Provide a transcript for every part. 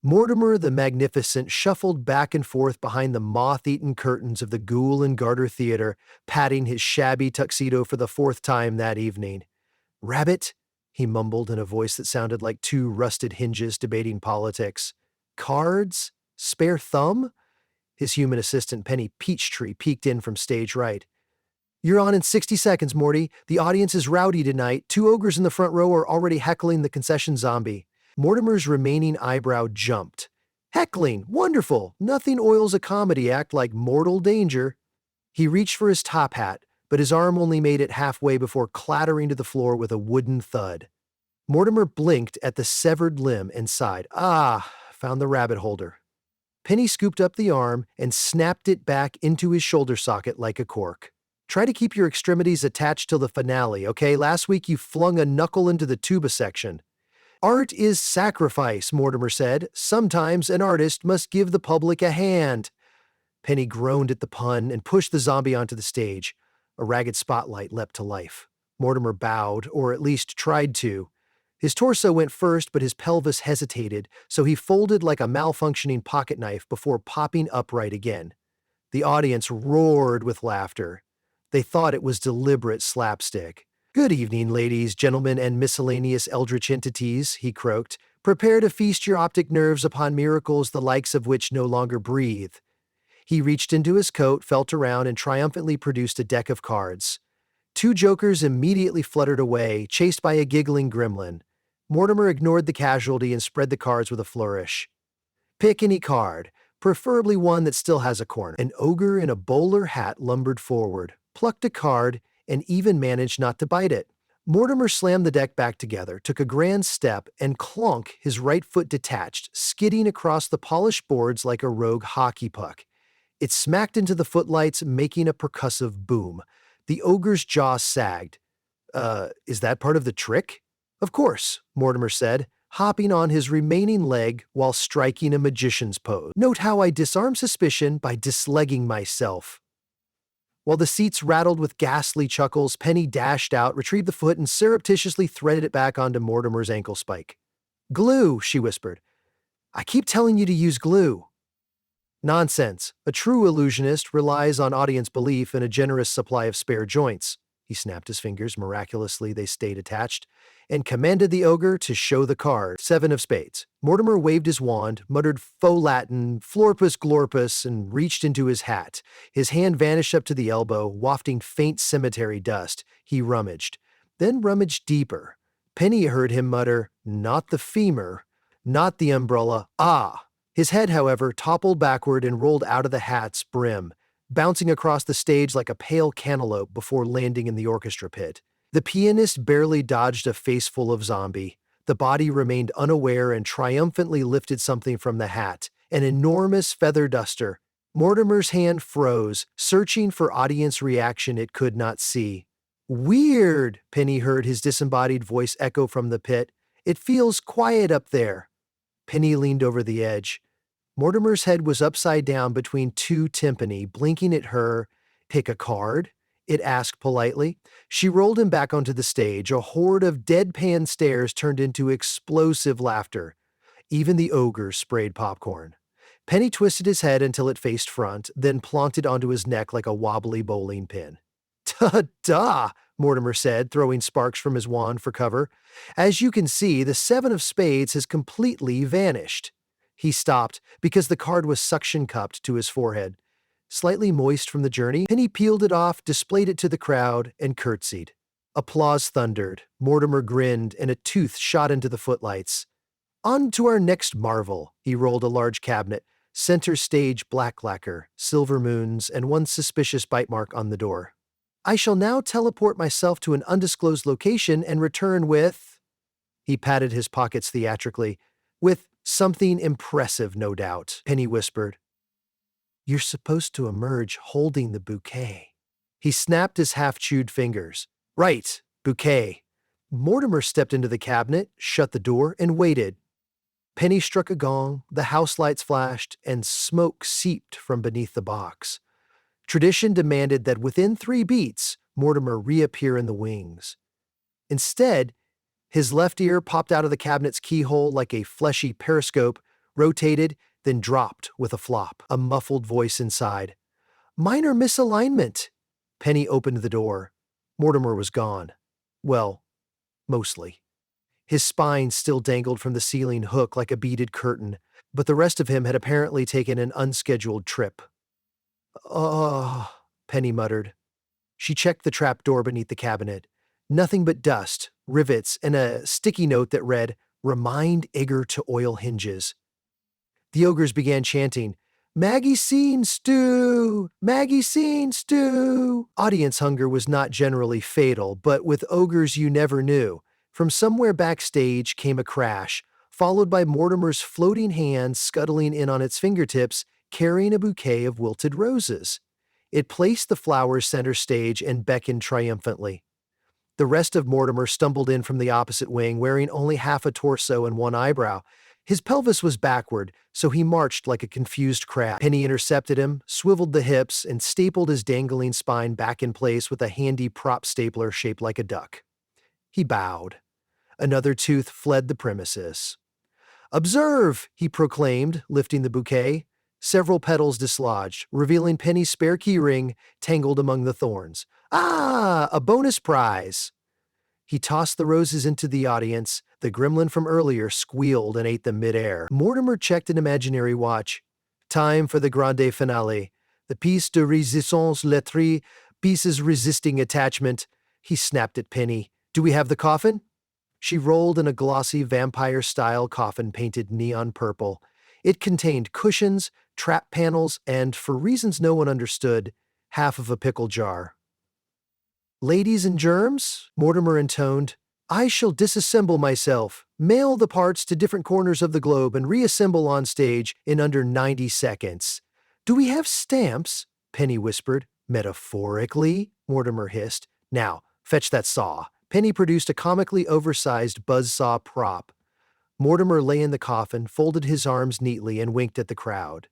Mortimer the Magnificent shuffled back and forth behind the moth-eaten curtains of the Ghoul and Garter Theater, patting his shabby tuxedo for the fourth time that evening. "Rabbit," he mumbled in a voice that sounded like two rusted hinges debating politics. "Cards? Spare thumb?" His human assistant Penny Peachtree peeked in from stage right. "You're on in 60 seconds, Morty. The audience is rowdy tonight. Two ogres in the front row are already heckling the concession zombie." Mortimer's remaining eyebrow jumped. "Heckling! Wonderful! Nothing oils a comedy act like mortal danger." He reached for his top hat, but his arm only made it halfway before clattering to the floor with a wooden thud. Mortimer blinked at the severed limb and sighed. "Ah, found the rabbit holder." Penny scooped up the arm and snapped it back into his shoulder socket like a cork. "Try to keep your extremities attached till the finale, okay? Last week you flung a knuckle into the tuba section." "Art is sacrifice," Mortimer said. "Sometimes an artist must give the public a hand." Penny groaned at the pun and pushed the zombie onto the stage. A ragged spotlight leapt to life. Mortimer bowed, or at least tried to. His torso went first, but his pelvis hesitated, so he folded like a malfunctioning pocket knife before popping upright again. The audience roared with laughter. They thought it was deliberate slapstick. "Good evening, ladies, gentlemen, and miscellaneous eldritch entities," he croaked. "Prepare to feast your optic nerves upon miracles the likes of which no longer breathe." He reached into his coat, felt around, and triumphantly produced a deck of cards. Two jokers immediately fluttered away, chased by a giggling gremlin. Mortimer ignored the casualty and spread the cards with a flourish. "Pick any card, preferably one that still has a corner." An ogre in a bowler hat lumbered forward, plucked a card, and even managed not to bite it. Mortimer slammed the deck back together, took a grand step, and clonk, his right foot detached, skidding across the polished boards like a rogue hockey puck. It smacked into the footlights, making a percussive boom. The ogre's jaw sagged. Is that part of the trick?" "Of course," Mortimer said, hopping on his remaining leg while striking a magician's pose. "Note how I disarm suspicion by dislegging myself." While the seats rattled with ghastly chuckles, Penny dashed out, retrieved the foot, and surreptitiously threaded it back onto Mortimer's ankle spike. "Glue," she whispered. "I keep telling you to use glue." "Nonsense. A true illusionist relies on audience belief and a generous supply of spare joints." He snapped his fingers. Miraculously, they stayed attached, and commanded the ogre to show the card. 7 of spades. Mortimer waved his wand, muttered faux Latin, florpus glorpus, and reached into his hat. His hand vanished up to the elbow, wafting faint cemetery dust. He rummaged, then rummaged deeper. Penny heard him mutter, "Not the femur, not the umbrella, ah!" His head, however, toppled backward and rolled out of the hat's brim, bouncing across the stage like a pale cantaloupe before landing in the orchestra pit. The pianist barely dodged a face full of zombie. The body remained unaware and triumphantly lifted something from the hat, an enormous feather duster. Mortimer's hand froze, searching for audience reaction it could not see. "Weird," Penny heard his disembodied voice echo from the pit. "It feels quiet up there." Penny leaned over the edge. Mortimer's head was upside down between two timpani, blinking at her. "Pick a card?" it asked politely. She rolled him back onto the stage. A horde of deadpan stares turned into explosive laughter. Even the ogre sprayed popcorn. Penny twisted his head until it faced front, then planted onto his neck like a wobbly bowling pin. "Ta-da!" Mortimer said, throwing sparks from his wand for cover. "As you can see, the 7 of spades has completely vanished." He stopped because the card was suction-cupped to his forehead. Slightly moist from the journey, Penny peeled it off, displayed it to the crowd, and curtsied. Applause thundered. Mortimer grinned, and a tooth shot into the footlights. "On to our next marvel." He rolled a large cabinet, center stage black lacquer, silver moons, and one suspicious bite mark on the door. "I shall now teleport myself to an undisclosed location and return with—" He patted his pockets theatrically. "With something impressive, no doubt," Penny whispered. "You're supposed to emerge holding the bouquet." He snapped his half-chewed fingers. "Right, bouquet." Mortimer stepped into the cabinet, shut the door, and waited. Penny struck a gong, the house lights flashed, and smoke seeped from beneath the box. Tradition demanded that within 3 beats, Mortimer reappear in the wings. Instead, his left ear popped out of the cabinet's keyhole like a fleshy periscope, rotated, then dropped with a flop. A muffled voice inside. "Minor misalignment." Penny opened the door. Mortimer was gone. Well, mostly. His spine still dangled from the ceiling hook like a beaded curtain, but the rest of him had apparently taken an unscheduled trip. "Oh," Penny muttered. She checked the trap door beneath the cabinet. Nothing but dust, rivets, and a sticky note that read, "Remind Igor to oil hinges." The ogres began chanting, "Maggie seen stew! Maggie seen stew!" Audience hunger was not generally fatal, but with ogres you never knew. From somewhere backstage came a crash, followed by Mortimer's floating hand scuttling in on its fingertips, carrying a bouquet of wilted roses. It placed the flowers center stage and beckoned triumphantly. The rest of Mortimer stumbled in from the opposite wing, wearing only half a torso and one eyebrow. His pelvis was backward, so he marched like a confused crab. Penny intercepted him, swiveled the hips, and stapled his dangling spine back in place with a handy prop stapler shaped like a duck. He bowed. Another tooth fled the premises. "Observe," he proclaimed, lifting the bouquet. Several petals dislodged, revealing Penny's spare keyring tangled among the thorns. "Ah, a bonus prize!" He tossed the roses into the audience. The gremlin from earlier squealed and ate them midair. Mortimer checked an imaginary watch. Time for the grande finale. The piece de résistance lettrée, pieces resisting attachment. He snapped at Penny. "Do we have the coffin?" She rolled in a glossy vampire-style coffin painted neon purple. It contained cushions, trap panels, and, for reasons no one understood, half of a pickle jar. "Ladies and germs," Mortimer intoned, "I shall disassemble myself, mail the parts to different corners of the globe, and reassemble on stage in under 90 seconds. Do we have stamps?" Penny whispered. "Metaphorically," Mortimer hissed. "Now, fetch that saw." Penny produced a comically oversized buzzsaw prop. Mortimer lay in the coffin, folded his arms neatly, and winked at the crowd.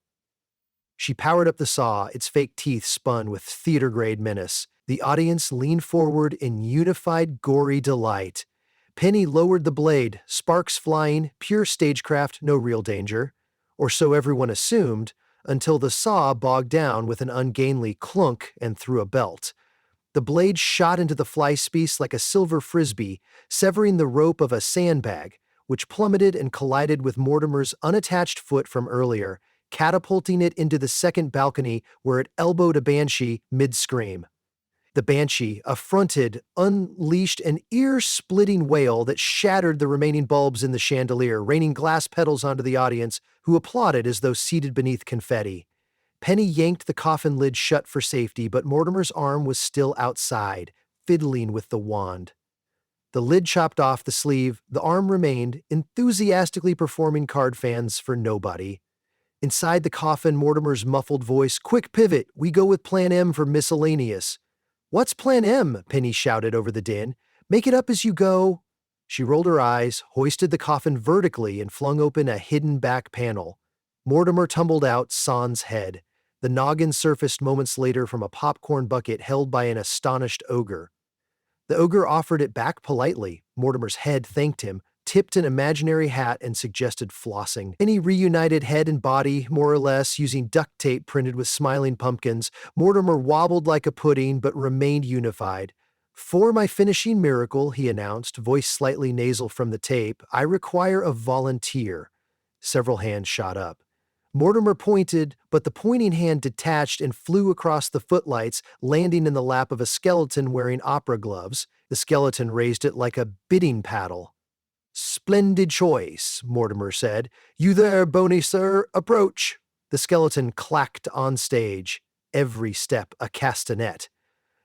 She powered up the saw, its fake teeth spun with theater-grade menace. The audience leaned forward in unified, gory delight. Penny lowered the blade, sparks flying, pure stagecraft, no real danger. Or so everyone assumed, until the saw bogged down with an ungainly clunk and through a belt. The blade shot into the fly species like a silver frisbee, severing the rope of a sandbag, which plummeted and collided with Mortimer's unattached foot from earlier, catapulting it into the second balcony where it elbowed a banshee mid-scream. The banshee, affronted, unleashed an ear-splitting wail that shattered the remaining bulbs in the chandelier, raining glass petals onto the audience, who applauded as though seated beneath confetti. Penny yanked the coffin lid shut for safety, but Mortimer's arm was still outside, fiddling with the wand. The lid chopped off the sleeve, the arm remained, enthusiastically performing card fans for nobody. Inside the coffin, Mortimer's muffled voice, "Quick pivot, we go with Plan M for miscellaneous." "What's Plan M?" Penny shouted over the din. "Make it up as you go." She rolled her eyes, hoisted the coffin vertically, and flung open a hidden back panel. Mortimer tumbled out, sans head. The noggin surfaced moments later from a popcorn bucket held by an astonished ogre. The ogre offered it back politely. Mortimer's head thanked him, tipped an imaginary hat, and suggested flossing. Penny reunited head and body, more or less, using duct tape printed with smiling pumpkins. Mortimer wobbled like a pudding, but remained unified. "For my finishing miracle," he announced, voice slightly nasal from the tape, "I require a volunteer." Several hands shot up. Mortimer pointed, but the pointing hand detached and flew across the footlights, landing in the lap of a skeleton wearing opera gloves. The skeleton raised it like a bidding paddle. "Splendid choice," Mortimer said. "You there, bony sir, approach." The skeleton clacked on stage, every step a castanet.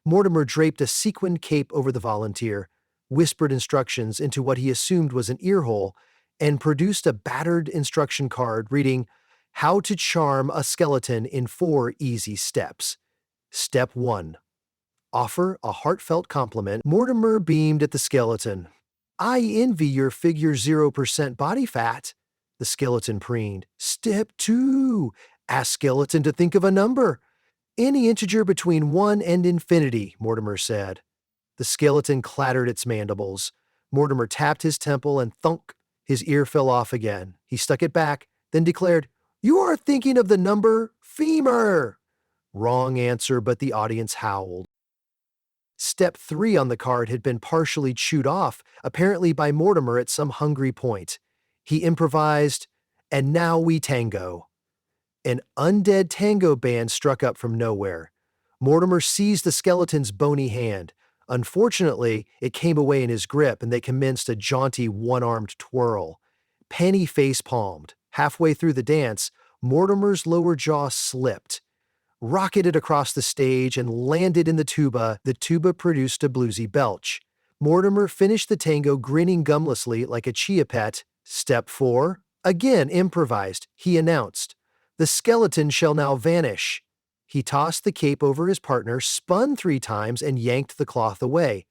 Mortimer draped a sequined cape over the volunteer, whispered instructions into what he assumed was an earhole, and produced a battered instruction card reading, "How to charm a skeleton in 4 easy steps. Step 1. Offer a heartfelt compliment." Mortimer beamed at the skeleton. "I envy your figure 0% body fat." The skeleton preened. "Step 2. Ask skeleton to think of a number." "Any integer between 1 and infinity," Mortimer said. The skeleton clattered its mandibles. Mortimer tapped his temple and thunk, his ear fell off again. He stuck it back, then declared, "You are thinking of the number femur." Wrong answer, but the audience howled. Step 3 on the card had been partially chewed off, apparently by Mortimer at some hungry point. He improvised, "And now we tango." An undead tango band struck up from nowhere. Mortimer seized the skeleton's bony hand. Unfortunately, it came away in his grip and they commenced a jaunty one-armed twirl. Penny face-palmed. Halfway through the dance, Mortimer's lower jaw slipped, rocketed across the stage, and landed in the tuba. The tuba produced a bluesy belch. Mortimer finished the tango grinning gumlessly like a chia pet. Step 4, again improvised. He announced, "The skeleton shall now vanish." He tossed the cape over his partner, spun 3 times, and yanked the cloth away.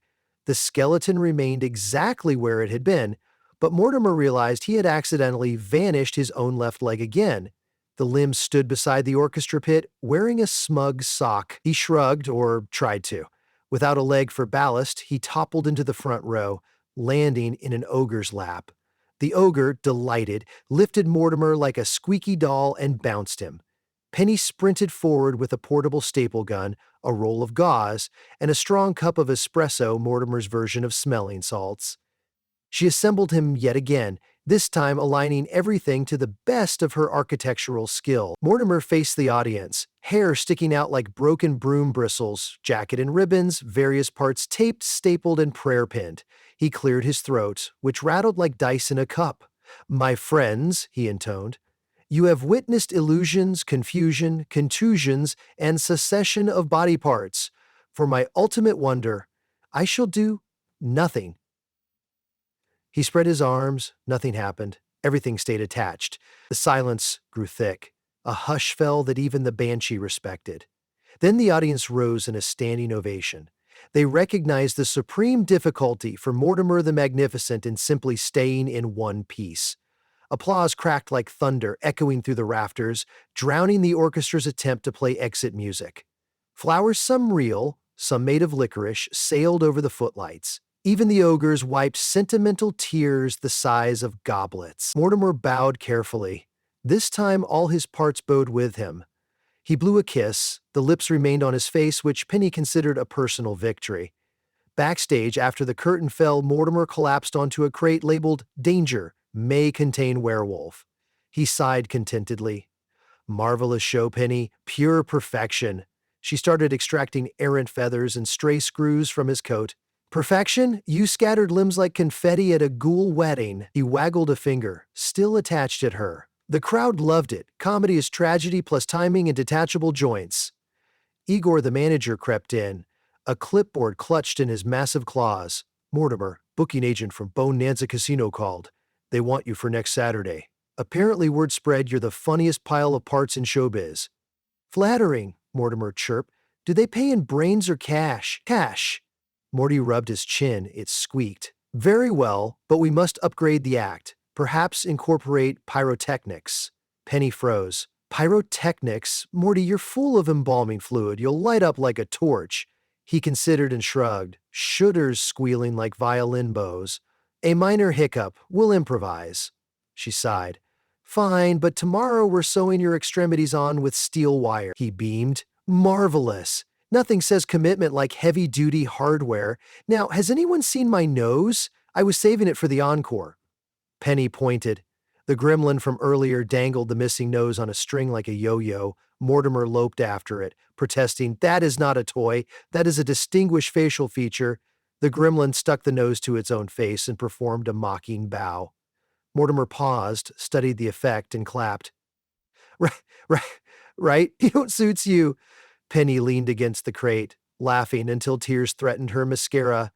The skeleton remained exactly where it had been, but Mortimer realized he had accidentally vanished his own left leg again. The limb stood beside the orchestra pit, wearing a smug sock. He shrugged, or tried to. Without a leg for ballast, he toppled into the front row, landing in an ogre's lap. The ogre, delighted, lifted Mortimer like a squeaky doll and bounced him. Penny sprinted forward with a portable staple gun, a roll of gauze, and a strong cup of espresso, Mortimer's version of smelling salts. She assembled him yet again, this time aligning everything to the best of her architectural skill. Mortimer faced the audience, hair sticking out like broken broom bristles, jacket and ribbons, various parts taped, stapled, and prayer-pinned. He cleared his throat, which rattled like dice in a cup. "My friends," he intoned, "you have witnessed illusions, confusion, contusions, and secession of body parts. For my ultimate wonder, I shall do nothing." He spread his arms, nothing happened. Everything stayed attached. The silence grew thick. A hush fell that even the banshee respected. Then the audience rose in a standing ovation. They recognized the supreme difficulty for Mortimer the Magnificent in simply staying in one piece. Applause cracked like thunder, echoing through the rafters, drowning the orchestra's attempt to play exit music. Flowers, some real, some made of licorice, sailed over the footlights. Even the ogres wiped sentimental tears the size of goblets. Mortimer bowed carefully. This time all his parts bowed with him. He blew a kiss. The lips remained on his face, which Penny considered a personal victory. Backstage, after the curtain fell, Mortimer collapsed onto a crate labeled "Danger, may contain werewolf." He sighed contentedly. "Marvelous show, Penny. Pure perfection." She started extracting errant feathers and stray screws from his coat. "Perfection? You scattered limbs like confetti at a ghoul wedding." He waggled a finger, still attached at her. "The crowd loved it. Comedy is tragedy plus timing and detachable joints." Igor, the manager, crept in, a clipboard clutched in his massive claws. "Mortimer, booking agent from Bonanza Casino called. They want you for next Saturday. Apparently word spread you're the funniest pile of parts in showbiz." "Flattering," Mortimer chirped. "Do they pay in brains or cash?" "Cash." Morty rubbed his chin. It squeaked. "Very well, but we must upgrade the act. Perhaps incorporate pyrotechnics." Penny froze. "Pyrotechnics? Morty, you're full of embalming fluid. You'll light up like a torch." He considered and shrugged, shudders squealing like violin bows. "A minor hiccup. We'll improvise." She sighed. "Fine, but tomorrow we're sewing your extremities on with steel wire." He beamed. "Marvelous. Nothing says commitment like heavy-duty hardware. Now, has anyone seen my nose? I was saving it for the encore." Penny pointed. The gremlin from earlier dangled the missing nose on a string like a yo-yo. Mortimer loped after it, protesting, "That is not a toy. That is a distinguished facial feature." The gremlin stuck the nose to its own face and performed a mocking bow. Mortimer paused, studied the effect, and clapped. "Right, right, right. You don't suits you." Penny leaned against the crate, laughing until tears threatened her mascara.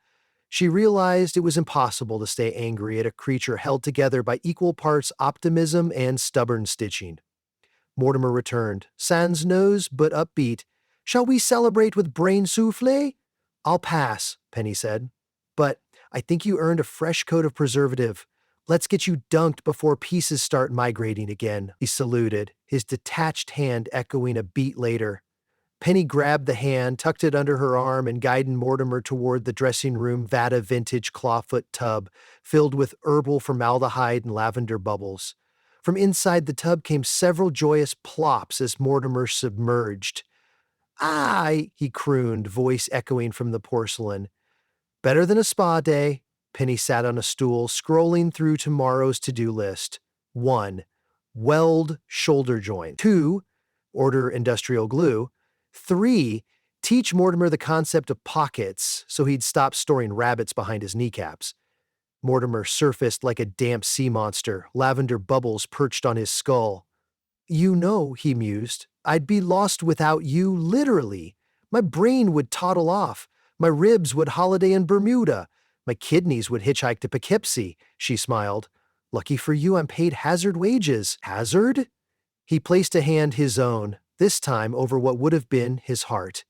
She realized it was impossible to stay angry at a creature held together by equal parts optimism and stubborn stitching. Mortimer returned, sans nose but upbeat. "Shall we celebrate with brain souffle?" "I'll pass," Penny said. "But I think you earned a fresh coat of preservative. Let's get you dunked before pieces start migrating again." He saluted, his detached hand echoing a beat later. Penny grabbed the hand, tucked it under her arm, and guided Mortimer toward the dressing room Vata vintage clawfoot tub, filled with herbal formaldehyde and lavender bubbles. From inside the tub came several joyous plops as Mortimer submerged. "Ah!" he crooned, voice echoing from the porcelain. "Better than a spa day." Penny sat on a stool, scrolling through tomorrow's to-do list. 1. Weld shoulder joint. 2. Order industrial glue. 3. Teach Mortimer the concept of pockets so he'd stop storing rabbits behind his kneecaps. Mortimer surfaced like a damp sea monster, lavender bubbles perched on his skull. "You know," he mused, "I'd be lost without you, literally. My brain would toddle off. My ribs would holiday in Bermuda. My kidneys would hitchhike to Poughkeepsie," she smiled. "Lucky for you, I'm paid hazard wages." "Hazard?" He placed a hand his own, this time over what would have been his heart.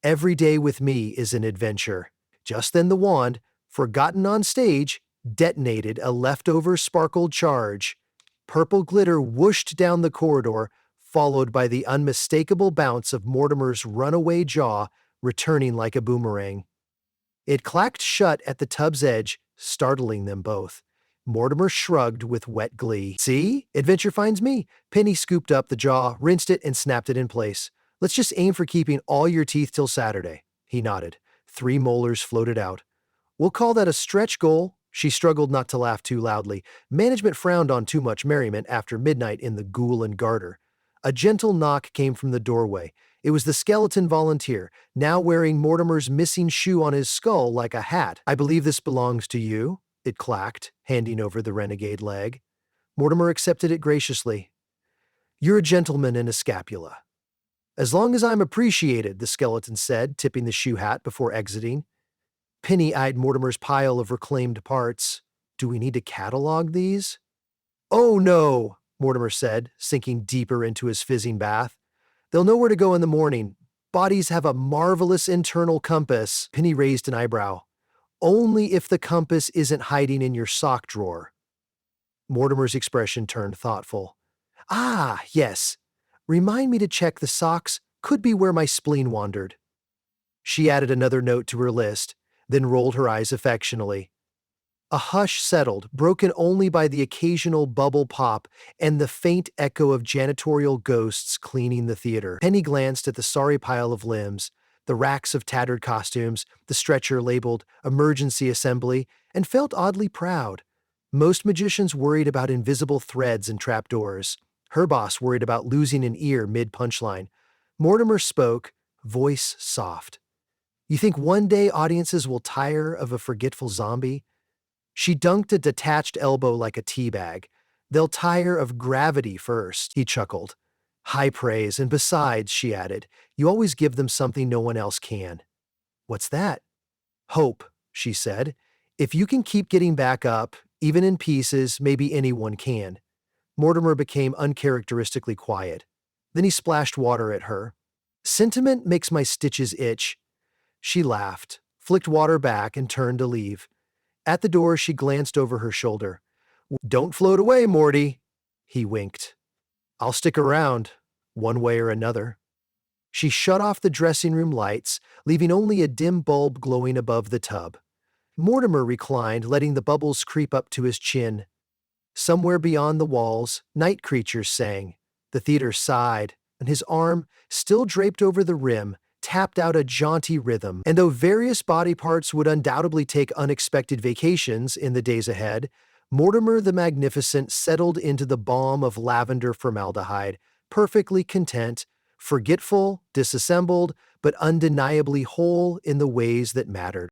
"Every day with me is an adventure." Just then the wand, forgotten on stage, detonated a leftover sparkled charge. Purple glitter whooshed down the corridor, followed by the unmistakable bounce of Mortimer's runaway jaw, returning like a boomerang. It clacked shut at the tub's edge, startling them both. Mortimer shrugged with wet glee. "See? Adventure finds me." Penny scooped up the jaw, rinsed it, and snapped it in place. "Let's just aim for keeping all your teeth till Saturday." He nodded. 3 molars floated out. "We'll call that a stretch goal." She struggled not to laugh too loudly. Management frowned on too much merriment after midnight in the Ghoul and Garter. A gentle knock came from the doorway. It was the skeleton volunteer, now wearing Mortimer's missing shoe on his skull like a hat. "I believe this belongs to you," it clacked, handing over the renegade leg. Mortimer accepted it graciously. "You're a gentleman and a scapula." "As long as I'm appreciated," the skeleton said, tipping the shoe hat before exiting. Penny eyed Mortimer's pile of reclaimed parts. "Do we need to catalog these?" "Oh no," Mortimer said, sinking deeper into his fizzing bath. "They'll know where to go in the morning. Bodies have a marvelous internal compass." Penny raised an eyebrow. "Only if the compass isn't hiding in your sock drawer." Mortimer's expression turned thoughtful. "Ah, yes. Remind me to check the socks. Could be where my spleen wandered." She added another note to her list, then rolled her eyes affectionately. A hush settled, broken only by the occasional bubble pop and the faint echo of janitorial ghosts cleaning the theater. Penny glanced at the sorry pile of limbs, the racks of tattered costumes, the stretcher labeled emergency assembly, and felt oddly proud. Most magicians worried about invisible threads and trapdoors. Her boss worried about losing an ear mid-punchline. Mortimer spoke, voice soft. "You think one day audiences will tire of a forgetful zombie?" She dunked a detached elbow like a teabag. "They'll tire of gravity first," he chuckled. "High praise, and besides," she added, "you always give them something no one else can." "What's that?" "Hope," she said. "If you can keep getting back up, even in pieces, maybe anyone can." Mortimer became uncharacteristically quiet. Then he splashed water at her. "Sentiment makes my stitches itch." She laughed, flicked water back, and turned to leave. At the door, she glanced over her shoulder. "Don't float away, Morty." He winked. "I'll stick around, one way or another." She shut off the dressing room lights, leaving only a dim bulb glowing above the tub. Mortimer reclined, letting the bubbles creep up to his chin. Somewhere beyond the walls, night creatures sang. The theater sighed, and his arm, still draped over the rim, tapped out a jaunty rhythm. And though various body parts would undoubtedly take unexpected vacations in the days ahead, Mortimer the Magnificent settled into the balm of lavender formaldehyde, perfectly content, forgetful, disassembled, but undeniably whole in the ways that mattered.